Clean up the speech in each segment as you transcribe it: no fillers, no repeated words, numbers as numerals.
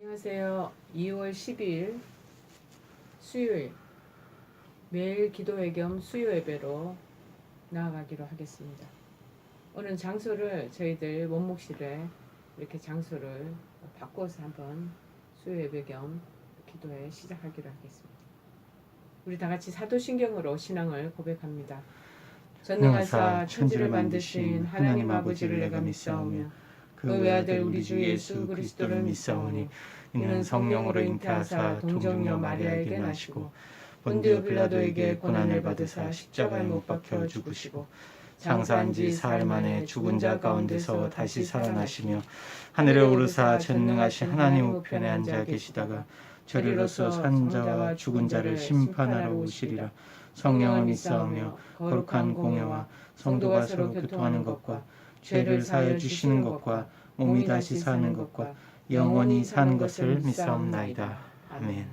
안녕하세요. 2월 12일 수요일 매일 기도회 겸 수요 예배로 나아가기로 하겠습니다. 오늘 장소를 저희들 원목실에 이렇게 장소를 바꿔서 한번 수요 예배 겸 기도회 시작하기로 하겠습니다. 우리 다 같이 사도신경으로 신앙을 고백합니다. 전능하사 천지를 만드신 하나님 아버지를 내가 믿사오며 그 외아들 우리 주 예수 그리스도를 믿사오니 이는 성령으로 잉태하사 동정녀 마리아에게 나시고 본디오 빌라도에게 고난을 받으사 십자가에 못 박혀 죽으시고 장사한 지 사흘 만에 죽은 자 가운데서 다시 살아나시며 하늘에 오르사 전능하신 하나님 우편에 앉아 계시다가 저리로서 산 자와 죽은 자를 심판하러 오시리라. 성령을 믿사오며 거룩한 공예와 성도가 서로 교통하는 것과 죄를 사하여 주시는 것과 몸이 다시 사는 것과 영원히 사는 것을 믿사옵나이다. 아멘.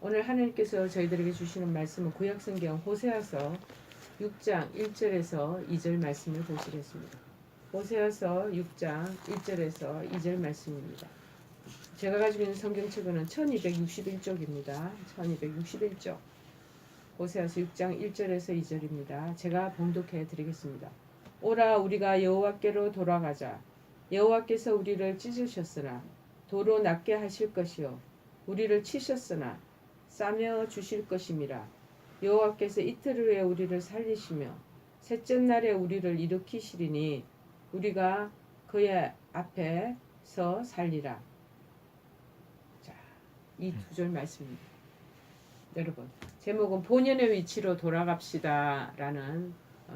오늘 하나님께서 저희들에게 주시는 말씀은 구약성경 호세아서 6장 1절에서 2절 말씀을 보시겠습니다. 호세아서 6장 1절에서 2절 말씀입니다. 제가 가지고 있는 성경책은 1261쪽입니다. 1261쪽. 호세아서 6장 1절에서 2절입니다. 제가 봉독해 드리겠습니다. 오라 우리가 여호와께로 돌아가자. 여호와께서 우리를 찢으셨으나 도로 낫게 하실 것이요 우리를 치셨으나 싸며 주실 것임이라. 여호와께서 이틀 후에 우리를 살리시며 셋째 날에 우리를 일으키시리니 우리가 그의 앞에서 살리라. 자, 이 두 절 말씀입니다. 여러분, 제목은 본연의 위치로 돌아갑시다 라는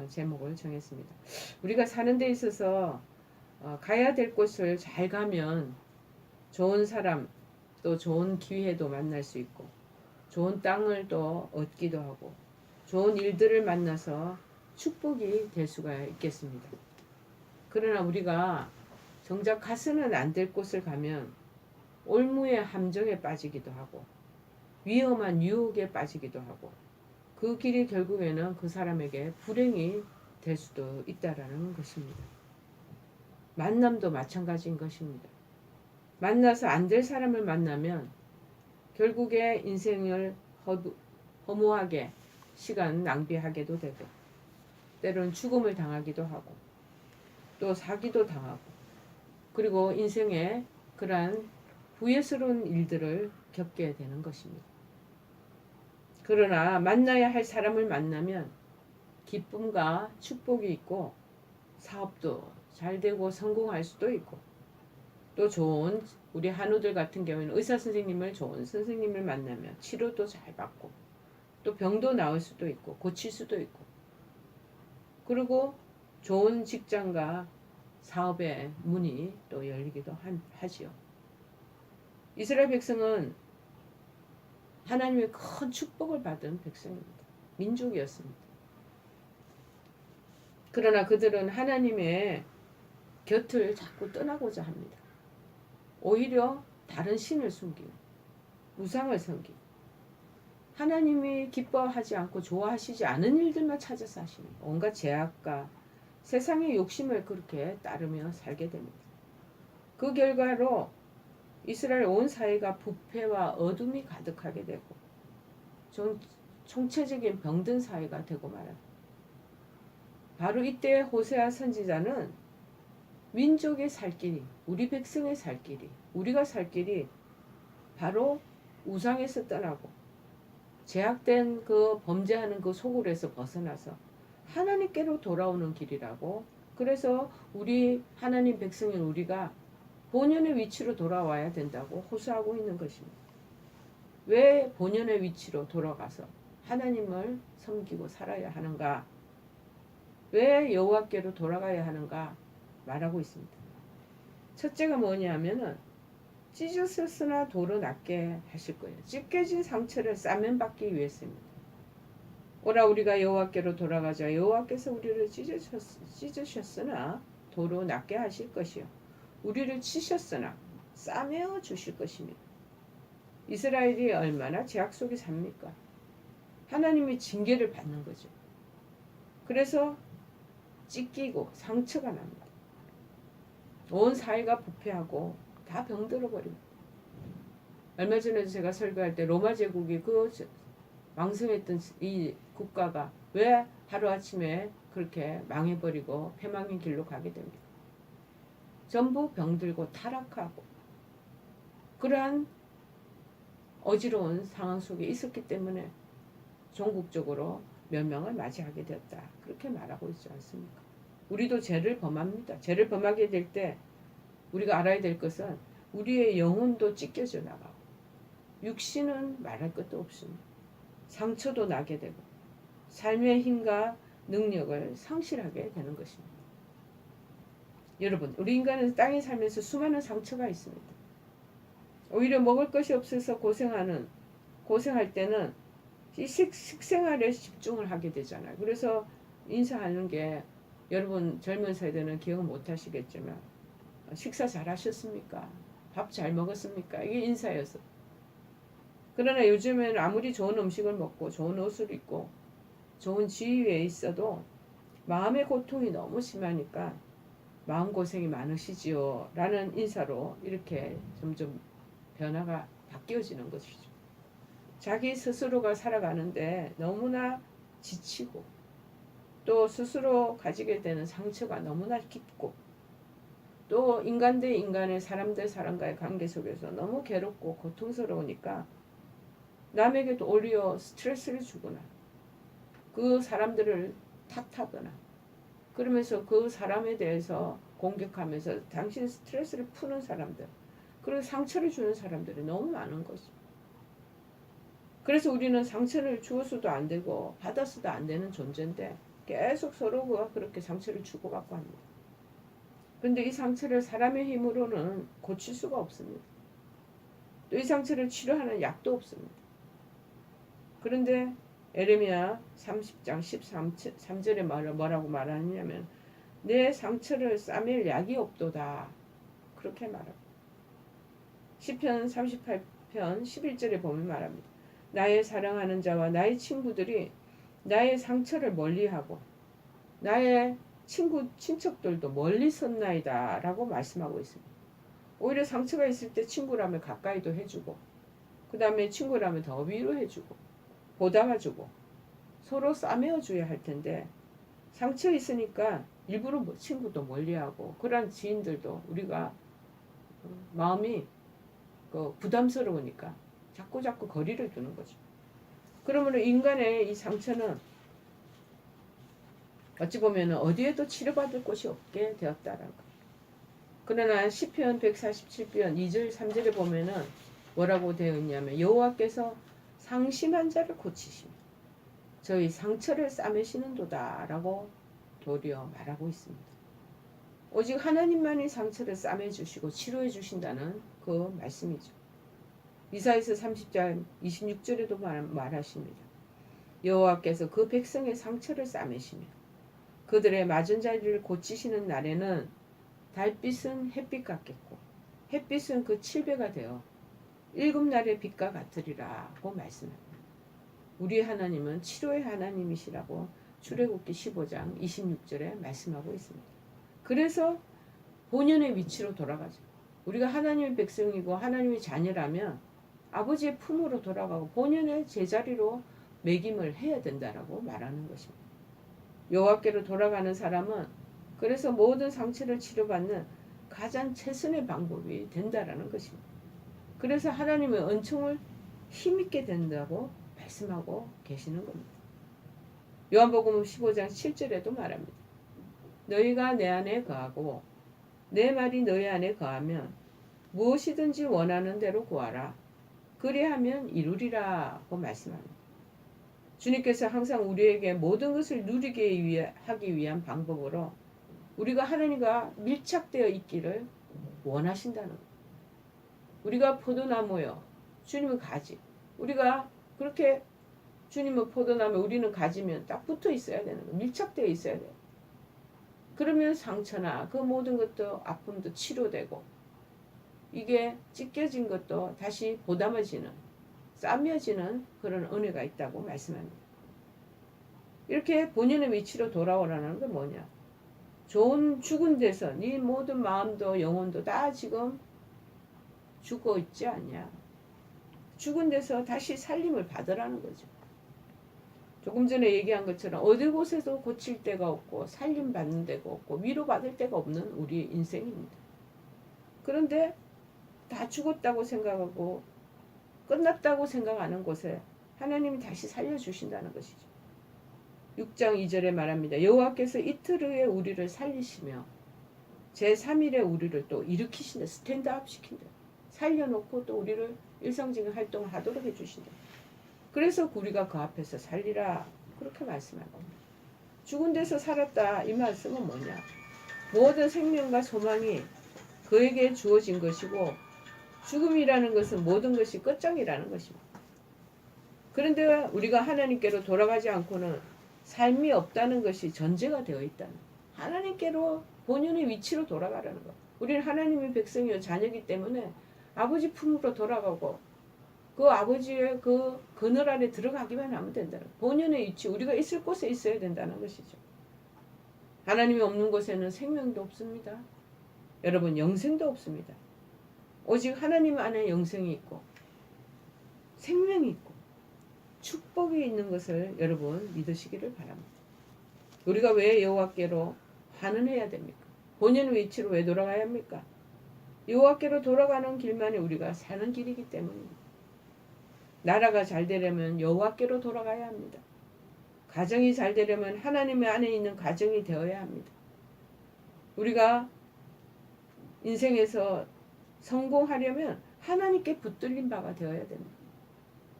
제목을 정했습니다. 우리가 사는 데 있어서 가야 될 곳을 잘 가면 좋은 사람 또 좋은 기회도 만날 수 있고 좋은 땅을 또 얻기도 하고 좋은 일들을 만나서 축복이 될 수가 있겠습니다. 그러나 우리가 정작 가서는 안 될 곳을 가면 올무의 함정에 빠지기도 하고 위험한 유혹에 빠지기도 하고 그 길이 결국에는 그 사람에게 불행이 될 수도 있다라는 것입니다. 만남도 마찬가지인 것입니다. 만나서 안 될 사람을 만나면 결국에 인생을 허무하게 시간 낭비하게도 되고 때로는 죽음을 당하기도 하고 또 사기도 당하고 그리고 인생에 그러한 후회스러운 일들을 겪게 되는 것입니다. 그러나 만나야 할 사람을 만나면 기쁨과 축복이 있고 사업도 잘 되고 성공할 수도 있고 또 좋은 우리 한우들 같은 경우에는 의사 선생님을 좋은 선생님을 만나면 치료도 잘 받고 또 병도 나을 수도 있고 고칠 수도 있고 그리고 좋은 직장과 사업의 문이 또 열리기도 하지요. 이스라엘 백성은 하나님의 큰 축복을 받은 백성입니다. 민족이었습니다. 그러나 그들은 하나님의 곁을 자꾸 떠나고자 합니다. 오히려 다른 신을 숨기고 우상을 섬기고 하나님이 기뻐하지 않고 좋아하시지 않은 일들만 찾아서 하시는 온갖 죄악과 세상의 욕심을 그렇게 따르며 살게 됩니다. 그 결과로 이스라엘 온 사회가 부패와 어둠이 가득하게 되고 총체적인 병든 사회가 되고 말합니다. 바로 이때 호세아 선지자는 민족의 살 길이, 우리 백성의 살 길이, 우리가 살 길이 바로 우상에서 떠나고 제약된 그 범죄하는 그 소굴에서 벗어나서 하나님께로 돌아오는 길이라고 그래서 우리 하나님 백성인 우리가 본연의 위치로 돌아와야 된다고 호소하고 있는 것입니다. 왜 본연의 위치로 돌아가서 하나님을 섬기고 살아야 하는가? 왜 여호와께로 돌아가야 하는가? 말하고 있습니다. 첫째가 뭐냐면은 찢어졌으나 도로 낫게 하실 거예요. 찢겨진 상처를 싸면 받기 위해서입니다. 오라 우리가 여호와께로 돌아가자. 여호와께서 우리를 찢으셨으나 도로 낫게 하실 것이요. 우리를 치셨으나 싸매어 주실 것입니다. 이스라엘이 얼마나 죄악 속에 삽니까? 하나님의 징계를 받는 거죠. 그래서 찢기고 상처가 납니다. 온 사회가 부패하고 다 병들어 버립니다. 얼마 전에도 제가 설교할 때 로마 제국이 그 왕성했던 이 국가가 왜 하루아침에 그렇게 망해버리고 패망의 길로 가게 됩니까? 전부 병들고 타락하고 그러한 어지러운 상황 속에 있었기 때문에 종국적으로 멸망을 맞이하게 되었다. 그렇게 말하고 있지 않습니까? 우리도 죄를 범합니다. 죄를 범하게 될 때 우리가 알아야 될 것은 우리의 영혼도 찢겨져 나가고 육신은 말할 것도 없습니다. 상처도 나게 되고 삶의 힘과 능력을 상실하게 되는 것입니다. 여러분, 우리 인간은 땅에 살면서 수많은 상처가 있습니다. 오히려 먹을 것이 없어서 고생할 때는 이 식생활에 집중을 하게 되잖아요. 그래서 인사하는 게 여러분 젊은 세대는 기억을 못 하시겠지만 식사 잘 하셨습니까? 밥 잘 먹었습니까? 이게 인사였어. 그러나 요즘에는 아무리 좋은 음식을 먹고 좋은 옷을 입고 좋은 지위에 있어도 마음의 고통이 너무 심하니까 마음고생이 많으시지요 라는 인사로 이렇게 점점 변화가 바뀌어지는 것이죠. 자기 스스로가 살아가는데 너무나 지치고 또 스스로 가지게 되는 상처가 너무나 깊고 또 인간 대 인간의 사람 대 사람과의 관계 속에서 너무 괴롭고 고통스러우니까 남에게도 오히려 스트레스를 주거나 그 사람들을 탓하거나 그러면서 그 사람에 대해서 공격하면서 당신 스트레스를 푸는 사람들 그리고 상처를 주는 사람들이 너무 많은 거죠. 그래서 우리는 상처를 주어서도 안 되고 받아서도 안 되는 존재인데 계속 서로가 그렇게 상처를 주고받고 합니다. 그런데 이 상처를 사람의 힘으로는 고칠 수가 없습니다. 또 이 상처를 치료하는 약도 없습니다. 그런데 에레미야 30장 13절에 뭐라고 말하냐면 내 상처를 싸맬 약이 없도다. 그렇게 말합니다. 시편 38편 11절에 보면 말합니다. 나의 사랑하는 자와 나의 친구들이 나의 상처를 멀리하고 나의 친척들도 멀리 섰나이다 라고 말씀하고 있습니다. 오히려 상처가 있을 때 친구라면 가까이도 해주고 그 다음에 친구라면 더 위로해주고 보담아주고 서로 싸매어줘야 할 텐데 상처 있으니까 일부러 친구도 멀리하고 그런 지인들도 우리가 마음이 부담스러우니까 자꾸 거리를 두는 거죠. 그러므로 인간의 이 상처는 어찌 보면 어디에도 치료받을 곳이 없게 되었다라는 거. 그러나 시편 147편 2절 3절에 보면은 뭐라고 되어 있냐면 여호와께서 상심한 자를 고치시며 저희 상처를 싸매시는도다라고 도리어 말하고 있습니다. 오직 하나님만이 상처를 싸매주시고 치료해 주신다는 그 말씀이죠. 이사야서 30장 26절에도 말하십니다. 여호와께서 그 백성의 상처를 싸매시며 그들의 맞은 자리를 고치시는 날에는 달빛은 햇빛 같겠고 햇빛은 그 7배가 되어 일곱 날의 빛과 같으리라고 말씀합니다. 우리 하나님은 치료의 하나님이시라고 출애굽기 15장 26절에 말씀하고 있습니다. 그래서 본연의 위치로 돌아가죠. 우리가 하나님의 백성이고 하나님의 자녀라면 아버지의 품으로 돌아가고 본연의 제자리로 매김을 해야 된다라고 말하는 것입니다. 여호와께로 돌아가는 사람은 그래서 모든 상처를 치료받는 가장 최선의 방법이 된다라는 것입니다. 그래서 하나님의 은총을 힘있게 된다고 말씀하고 계시는 겁니다. 요한복음 15장 7절에도 말합니다. 너희가 내 안에 거하고 내 말이 너희 안에 거하면 무엇이든지 원하는 대로 구하라. 그리하면 이루리라고 말씀합니다. 주님께서 항상 우리에게 모든 것을 누리게 하기 위한 방법으로 우리가 하나님과 밀착되어 있기를 원하신다는 것. 우리가 포도나무요. 주님은 가지. 우리가 그렇게 주님은 포도나무 우리는 가지면 딱 붙어 있어야 되는 거. 밀착되어 있어야 돼요. 그러면 상처나 그 모든 것도 아픔도 치료되고 이게 찢겨진 것도 다시 보담아지는 싸매어지는 그런 은혜가 있다고 말씀합니다. 이렇게 본인의 위치로 돌아오라는 건 뭐냐? 좋은 죽은 데서 네 모든 마음도 영혼도 다 지금 죽어 있지 않냐? 죽은 데서 다시 살림을 받으라는 거죠. 조금 전에 얘기한 것처럼 어디 곳에도 고칠 데가 없고 살림 받는 데가 없고 위로 받을 데가 없는 우리 인생입니다. 그런데 다 죽었다고 생각하고 끝났다고 생각하는 곳에 하나님이 다시 살려주신다는 것이죠. 6장 2절에 말합니다. 여호와께서 이틀 후에 우리를 살리시며 제3일에 우리를 또 일으키신다. 스탠드업 시킨다. 살려놓고 또 우리를 일상적인 활동을 하도록 해주신다. 그래서 우리가 그 앞에서 살리라. 그렇게 말씀한 겁니다. 죽은 데서 살았다. 이 말씀은 뭐냐. 모든 생명과 소망이 그에게 주어진 것이고 죽음이라는 것은 모든 것이 끝장이라는 것입니다. 그런데 우리가 하나님께로 돌아가지 않고는 삶이 없다는 것이 전제가 되어 있다는 거예요. 하나님께로 본연의 위치로 돌아가라는 것. 우리는 하나님의 백성이요 자녀이기 때문에 아버지 품으로 돌아가고 그 아버지의 그 그늘 안에 들어가기만 하면 된다는 거예요. 본연의 위치, 우리가 있을 곳에 있어야 된다는 것이죠. 하나님이 없는 곳에는 생명도 없습니다. 여러분 영생도 없습니다. 오직 하나님 안에 영생이 있고 생명이 있고 축복이 있는 것을 여러분 믿으시기를 바랍니다. 우리가 왜 여호와께로 환원해야 됩니까? 본연의 위치로 왜 돌아가야 합니까? 여호와께로 돌아가는 길만이 우리가 사는 길이기 때문입니다. 나라가 잘 되려면 여호와께로 돌아가야 합니다. 가정이 잘 되려면 하나님의 안에 있는 가정이 되어야 합니다. 우리가 인생에서 성공하려면 하나님께 붙들린 바가 되어야 됩니다.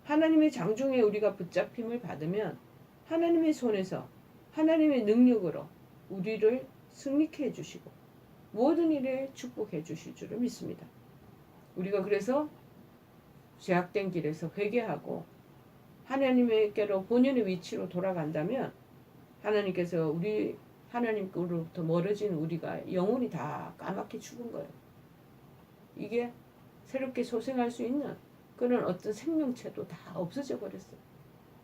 하나님의 장중에 우리가 붙잡힘을 받으면 하나님의 손에서 하나님의 능력으로 우리를 승리케 해주시고 모든 일에 축복해 주실 줄을 믿습니다. 우리가 그래서 죄악된 길에서 회개하고 하나님께로 본연의 위치로 돌아간다면 하나님께서 우리 하나님으로부터 멀어진 우리가 영혼이 다 까맣게 죽은 거예요. 이게 새롭게 소생할 수 있는 그런 어떤 생명체도 다 없어져 버렸어요.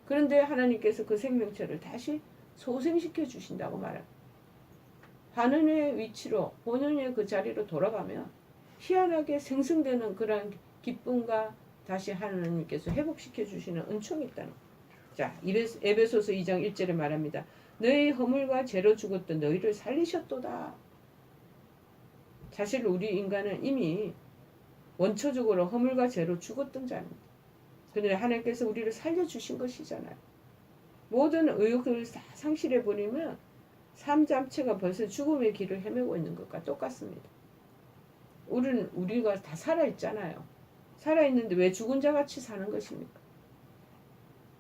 그런데 하나님께서 그 생명체를 다시 소생시켜 주신다고 말합니다. 환원의 위치로 본연의 그 자리로 돌아가면 희한하게 생성되는 그런 기쁨과 다시 하나님께서 회복시켜 주시는 은총이 있다는 거예요. 자, 에베소서 2장 1절에 말합니다. 너희 허물과 죄로 죽었던 너희를 살리셨도다. 사실 우리 인간은 이미 원초적으로 허물과 죄로 죽었던 자입니다. 그런데 하나님께서 우리를 살려주신 것이잖아요. 모든 의욕을 다 상실해버리면 삶 자체가 벌써 죽음의 길을 헤매고 있는 것과 똑같습니다. 우리가 다 살아있잖아요. 살아있는데 왜 죽은 자같이 사는 것입니까?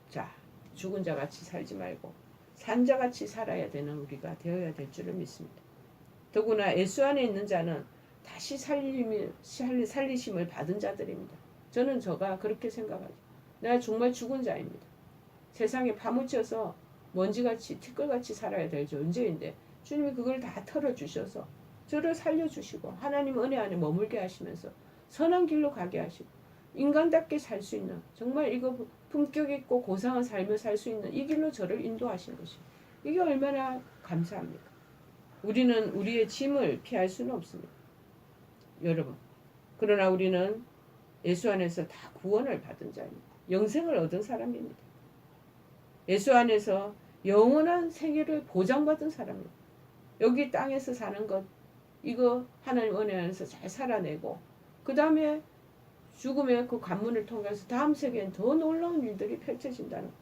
자, 죽은 자같이 살지 말고 산 자같이 살아야 되는 우리가 되어야 될 줄을 믿습니다. 더구나 예수 안에 있는 자는 다시 살리심을 받은 자들입니다. 저는 저가 그렇게 생각하죠. 내가 정말 죽은 자입니다. 세상에 파묻혀서 먼지같이 티끌같이 살아야 될 존재인데 주님이 그걸 다 털어주셔서 저를 살려주시고 하나님 은혜 안에 머물게 하시면서 선한 길로 가게 하시고 인간답게 살 수 있는 정말 이거 품격 있고 고상한 삶을 살 수 있는 이 길로 저를 인도하신 것입니다. 이게 얼마나 감사합니까? 우리는 우리의 짐을 피할 수는 없습니다. 여러분, 그러나 우리는 예수 안에서 다 구원을 받은 자입니다. 영생을 얻은 사람입니다. 예수 안에서 영원한 세계를 보장받은 사람입니다. 여기 땅에서 사는 것 이거 하나님 은혜 안에서 잘 살아내고 그 다음에 죽음의 그 관문을 통해서 다음 세계엔 더 놀라운 일들이 펼쳐진다는 것.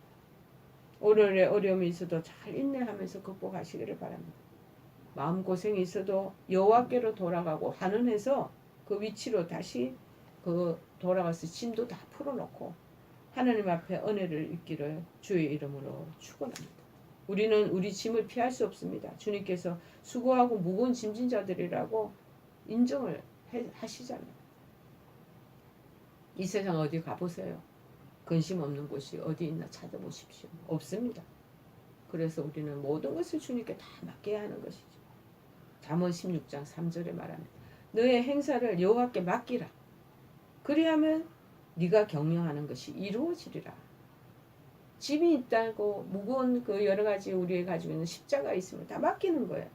오늘의 어려움이 있어도 잘 인내하면서 극복하시기를 바랍니다. 마음고생이 있어도 여호와께로 돌아가고 환원해서 그 위치로 다시 그 돌아가서 짐도 다 풀어놓고 하나님 앞에 은혜를 입기를 주의 이름으로 축원합니다. 우리는 우리 짐을 피할 수 없습니다. 주님께서 수고하고 무거운 짐진 자들이라고 인정을 하시잖아요. 이 세상 어디 가보세요. 근심 없는 곳이 어디 있나 찾아보십시오. 없습니다. 그래서 우리는 모든 것을 주님께 다 맡겨야 하는 것이죠. 잠언 16장 3절에 말합니다. 너의 행사를 여호와께 맡기라. 그리하면 네가 경영하는 것이 이루어지리라. 짐이 있다고 무거운 그 여러 가지 우리가 가지고 있는 십자가 있으면 다 맡기는 거예요.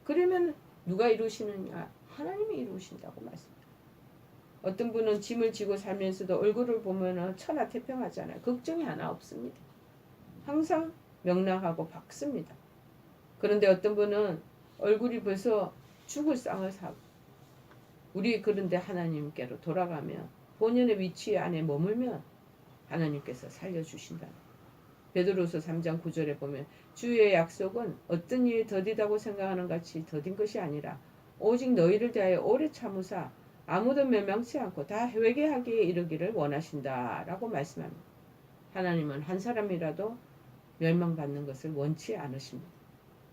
그러면 누가 이루시느냐? 하나님이 이루신다고 말씀합니다. 어떤 분은 짐을 지고 살면서도 얼굴을 보면은 천하태평하잖아요. 걱정이 하나 없습니다. 항상 명랑하고 밝습니다. 그런데 어떤 분은 얼굴이 벌써 죽을 상을 사고, 우리 그런데 하나님께로 돌아가면 본연의 위치 안에 머물면 하나님께서 살려주신다. 베드로서 3장 9절에 보면 주의 약속은 어떤 일이 더디다고 생각하는 같이 더딘 것이 아니라 오직 너희를 대하여 오래 참으사 아무도 멸망치 않고 다 회개하기에 이르기를 원하신다라고 말씀합니다. 하나님은 한 사람이라도 멸망받는 것을 원치 않으십니다.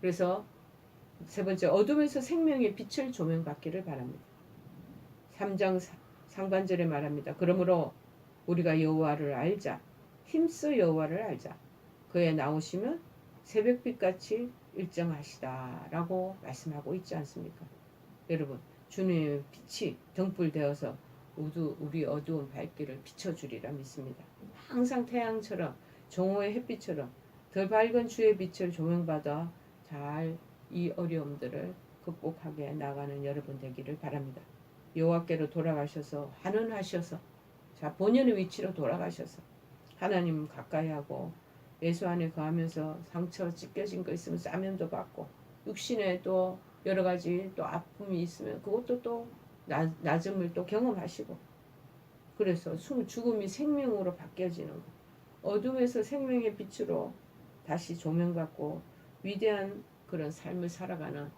그래서 세 번째, 어둠에서 생명의 빛을 조명받기를 바랍니다. 3장 상반절에 말합니다. 그러므로 우리가 여호와를 알자. 힘써 여호와를 알자. 그에 나오시면 새벽빛같이 일정하시다라고 말씀하고 있지 않습니까? 여러분, 주님의 빛이 등불되어서 우리 어두운 발길을 비춰주리라 믿습니다. 항상 태양처럼 정오의 햇빛처럼 더 밝은 주의 빛을 조명받아 잘 이 어려움들을 극복하게 나가는 여러분 되기를 바랍니다. 여호와께로 돌아가셔서 환원하셔서 자 본연의 위치로 돌아가셔서 하나님 가까이 하고 예수 안에 거하면서 상처 찢겨진 거 있으면 싸면도 받고 육신에 또 여러 가지 또 아픔이 있으면 그것도 또 낮음을 또 경험하시고 그래서 죽음이 생명으로 바뀌어지는 거 어둠에서 생명의 빛으로 다시 조명받고 위대한 그런 삶을 살아가는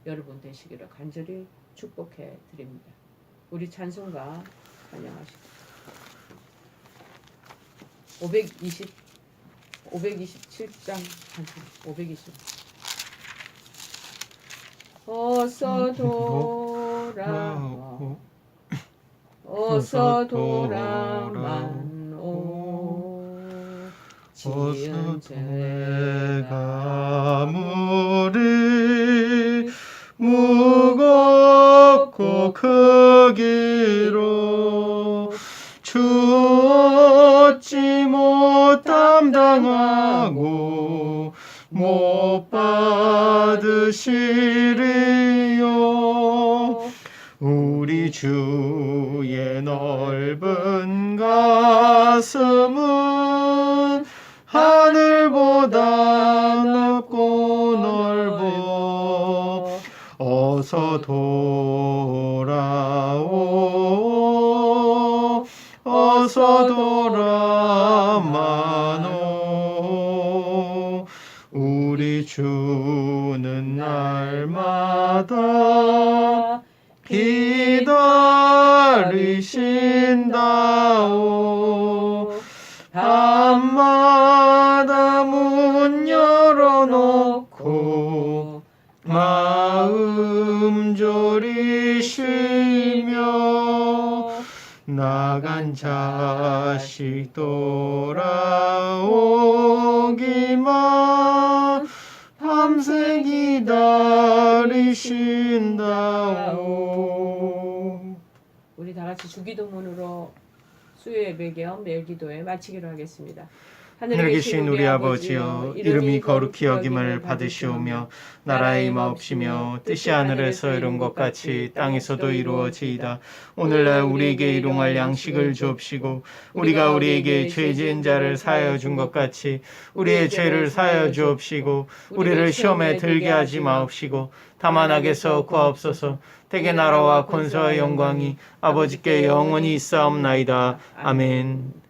여러분 되시기를 간절히 축복해 드립니다. 우리 찬송가 찬양하시고 527장 찬송 520 어서 돌아와 어서 돌아만오 지은 죄가 아무리 무겁고 크기로 주 얻지 못 담당하고 못 받으시리요 우리 주의 넓은 가슴은 하늘보다 넓고 넓어 어서 돌아오 어서 돌아마노 우리 주는 날마다 기다리신다오 밤마다 문 열어놓고 마음 졸이시며 나간 자식 돌아오기만 밤새 기다리신다오. 우리 다 같이 주기도문으로 수요 예배 겸 매일 기도회 마치기로 하겠습니다. 하늘에 계신 우리 아버지여 이름이 거룩히 여김을 받으시오며 나라의 임하옵시며 뜻이 하늘에서 이룬 것 같이 땅에서도 이루어지이다. 오늘날 우리에게 일용할 양식을 주옵시고 우리가 우리에게 죄 지은 자를 사하여 준 것 같이 우리의 죄를 사하여 주옵시고 우리를 시험에 들게 하지 마옵시고 다만 악에서 구하옵소서. 대개 나라와 권세와 영광이 아버지께 영원히 있사옵나이다. 아멘.